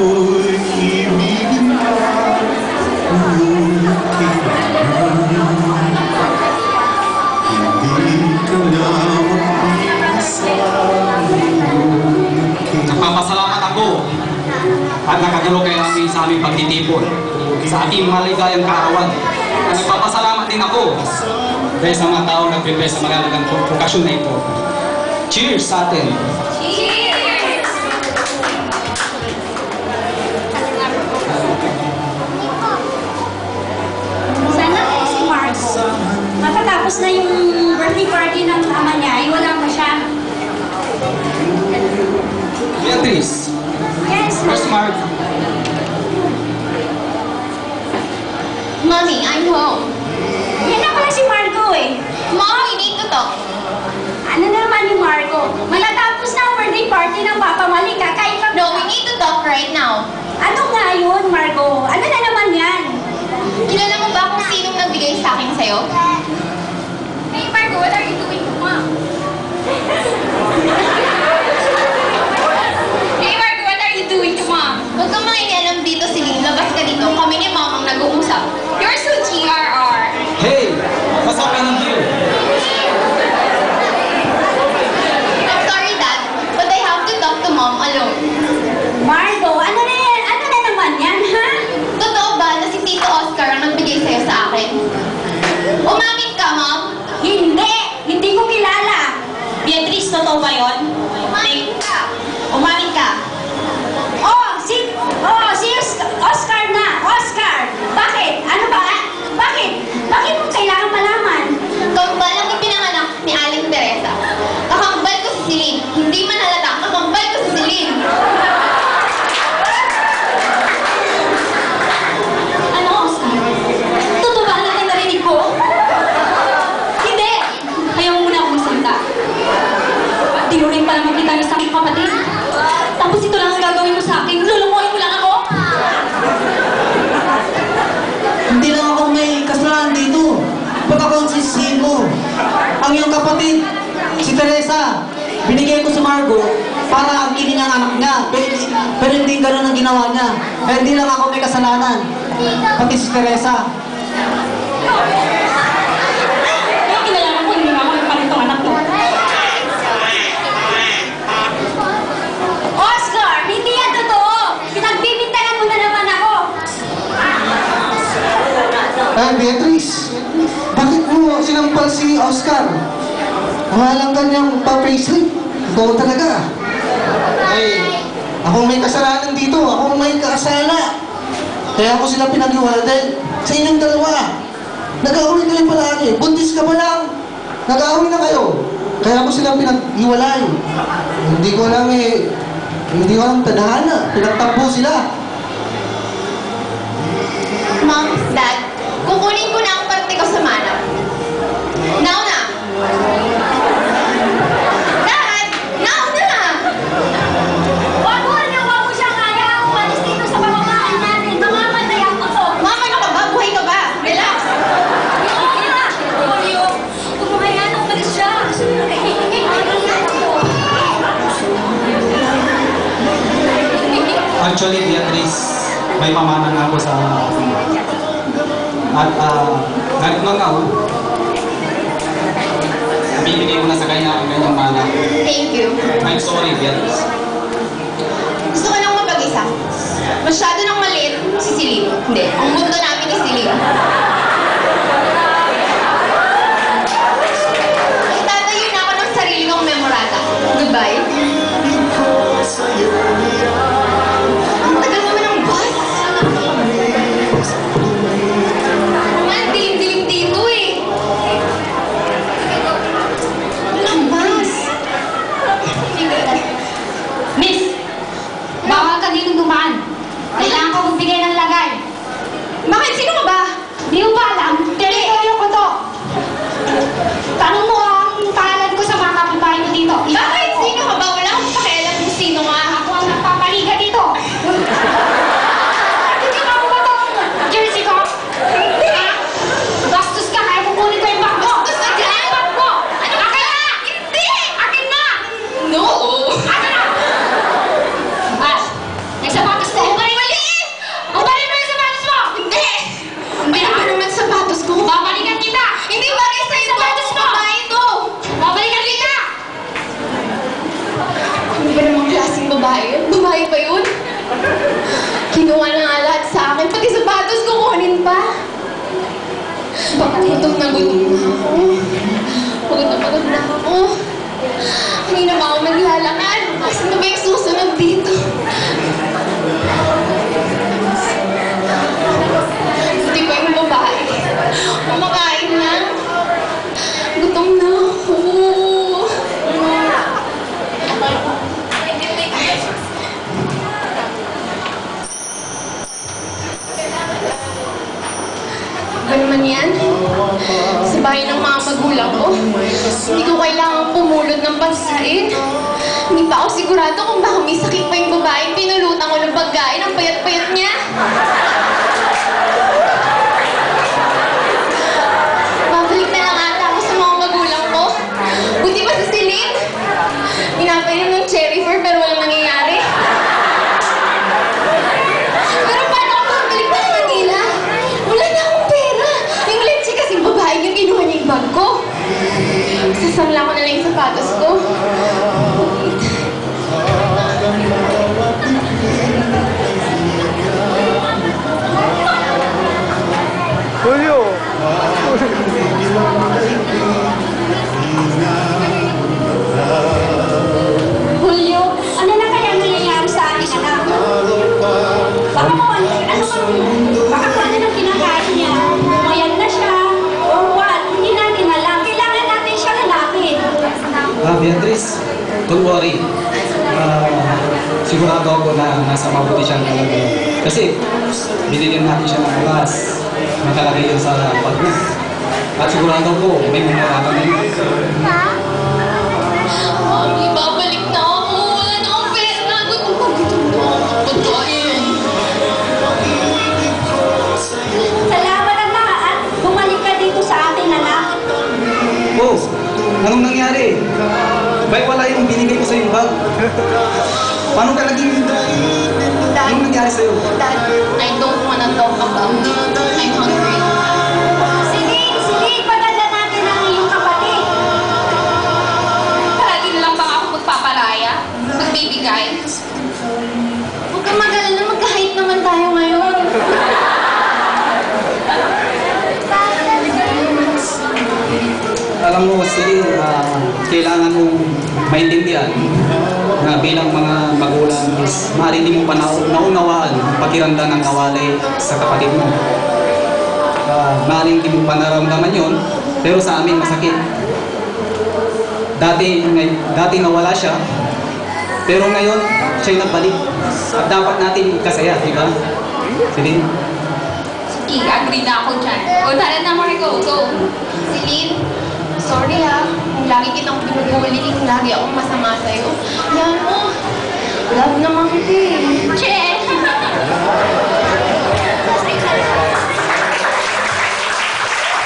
ako'y ibigin mo. Nagpapasalamat ako at nakagano kayo namin sa aming pagtitipon sa ating maligayang kaarawan. At nagpapasalamat din ako dahil sa mga taong nag-prepare sa magandang okasyon na ito. Cheers sa atin! Cheers! Sana po si Marco. Matatapos na yung birthday party ng ama niya, ay wala pa siya. Beatrice! Yes, Where's Mark? Mommy, I'm home. yan na pala si Marco eh. Mom, we need to talk. Ano na naman yung Marco? Matatapos na ang birthday party ng Papa Malik, kakain ka. No, we need to talk right now. Ano nga yun, Marco? Ano na naman yan? Kilala mo ba kung sinong nagbigay sa akin sa'yo? Hey, Marco, what are you doing to Mom? Hey, Marco, what are you doing to Mom? Huwag kang mangingialam dito, Celine. Labas ka dito. Kami ni Mom ang nag-uusap. You're so GRR. Hey! What's happening here? I'm sorry, Dad, but I have to talk to Mom alone. Marco, ano na yan? Ano na naman yan, ha? Totoo ba na si Tito Oscar ang nagbigay sa'yo sa akin? Umamin ka, Mom? Hindi! Hindi ko kilala. Beatrice, totoo ba yun? Umamin ka. Umamin ka. Si Oscar na. Oscar! Bakit? Ano ba? Bakit? Bakit mo kailangan malaman? Kambal ang ipinanganak ni Aling Teresa. Kakambal ko si Celine. Hindi man halata, kakambal ko si Celine. Ano, Oscar? Totoo ba ang narinig ko? Hindi! Ayaw mo muna akong magsalita. Tinuring pa naman kita ng isang kapatid. Tapos ito lang ang gagawin mo sa akin. Lulukuhin mo lang ako. Hindi lang ako may kasalanan dito. Pag ako ang sisihin mo. Ang iyong kapatid, si Teresa, binigay ko sa Margo para angkinin ang anak niya. Pero hindi ganun ang ginawa niya. Kaya hindi lang ako may kasalanan. Pati si Teresa. Kaya kinalaman ko, hindi naman ako nagpalitong anak ko. Oscar! Hindi yan totoo! Pinagbibintangan mo na naman ako! Beatrice, bakit mo sinampal si Oscar? Walang kanyang pa-payslip. Ikaw talaga. Ay, ako may kasalanan dito. Ako may kasala. Kaya ako sila pinag-iwala dahil sa inyong dalawa. Nag-aaway kayo palagi. Buntis ka pa lang. Nag-aaway na kayo. Kaya ako sila pinag-iwalay. Hindi ko alam hindi ko alam tadhana. Pinagtampo sila. Mom, Dad, kukunin ko na ang parte ko sa manap. Now na! Dad! Now na! Wag mo siya kaya ako malis dito sa pamamahay natin. Mamamatay ako to. Mom, ano ka ba? Buhay ka ba? Relax! Huwag mo hayaan umalis siya. Actually, Beatrice, may pamanan ako sa at ganit lang ako. Bibigay ko na sa kanya ang kanyang mana. Thank you. I'm sorry, Beatrice. Gusto ko nang mapag-isa. Masyado nang maliit si Celine. Hindi, ang mundo namin ni Celine. Itatayo na ako ng sarili kong memorata. Goodbye. Ang tagal naman ng bus. Ang dilim-dilim dito eh. Ang bus. Miss, bawal ka dito dumaan. Kailangan ko magbigay ng lagay. Bakit? Sino ka ba? Di mo ba alam? Teritoryo ko to. Tanong mo ang pangalan ko sa mga kapitbahay mo dito. Bakit? Sino ka gutom na ako. Pagod na ako. Hindi na ba ako maglalakad? Sino ba yung susunod dito? Buti pa yung babae. Kumakain lang. Gutom na ako. Ba naman yan? Sa bahay ng mga magulang ko, hindi ko kailangang pumulot ng pagkain. Hindi pa ako sigurado kung baka may sakit pa yung babae. Pinulutan ko ng pagkain, ang payat-payat niya. Babalik na lang ata ako sa mga magulang ko. Buti pa si Celine. Pinapainom ng cherry fruit pero walang nangyayari. Pero paano ako babalik na sa Manila? Wala na akong pera. Yung leche kasing babae yung kinuha niya yung bag ko. Sasamla ko na lang yung sapatos ko. Julio! Julio, ano na kaya nangyayari sa ating anak? Baka kung baka kung ano nang kinakain niya, umayag na siya, or what, hindi natin alam. Kailangan natin siya hanapin. Beatrice, don't worry. Sigurado ako na nasa mabuti siya talaga. Kasi binigyan natin siya ng oras. Nakalagay yun sa pag-book. At sigurado ko, may mumaraman na yun. Mami, babalik na ako. Wala na akong pera. Gutom na ako. Pagkain. Salamat ang lahat. Bumalik ka dito sa atin, anak. Oh, anong nangyari? Bakit wala yung binigay ko sa yung bag? Paano ka naging... Anong nangyari sa'yo? Dad, I don't wanna talk about it. I'm hungry. Sige, padala natin ang iyong kapatid. Palagi na lang ba ako magpapalaya? Magbibigay? Huwag kang mag-alala, magka-height naman tayo ngayon. Alam mo, sige, kailangan mong maintindihan na bilang mga magulang is maaaring hindi mo pa naunawaan ang pakiramdam ng kawalay sa kapatid mo. Maaaring hindi mo pa naramdaman yun, pero sa amin masakit. Dati nawala siya, pero ngayon siya'y nagbalik. At dapat natin kasaya, di ba? Sige. Sige, agree na ako dyan. O, tara na, Marco. Go. Celine, sorry ha. Kung lagi kitang pinag-uuli, lagi akong masama sa'yo. Yan mo. Love naman kita eh. Che!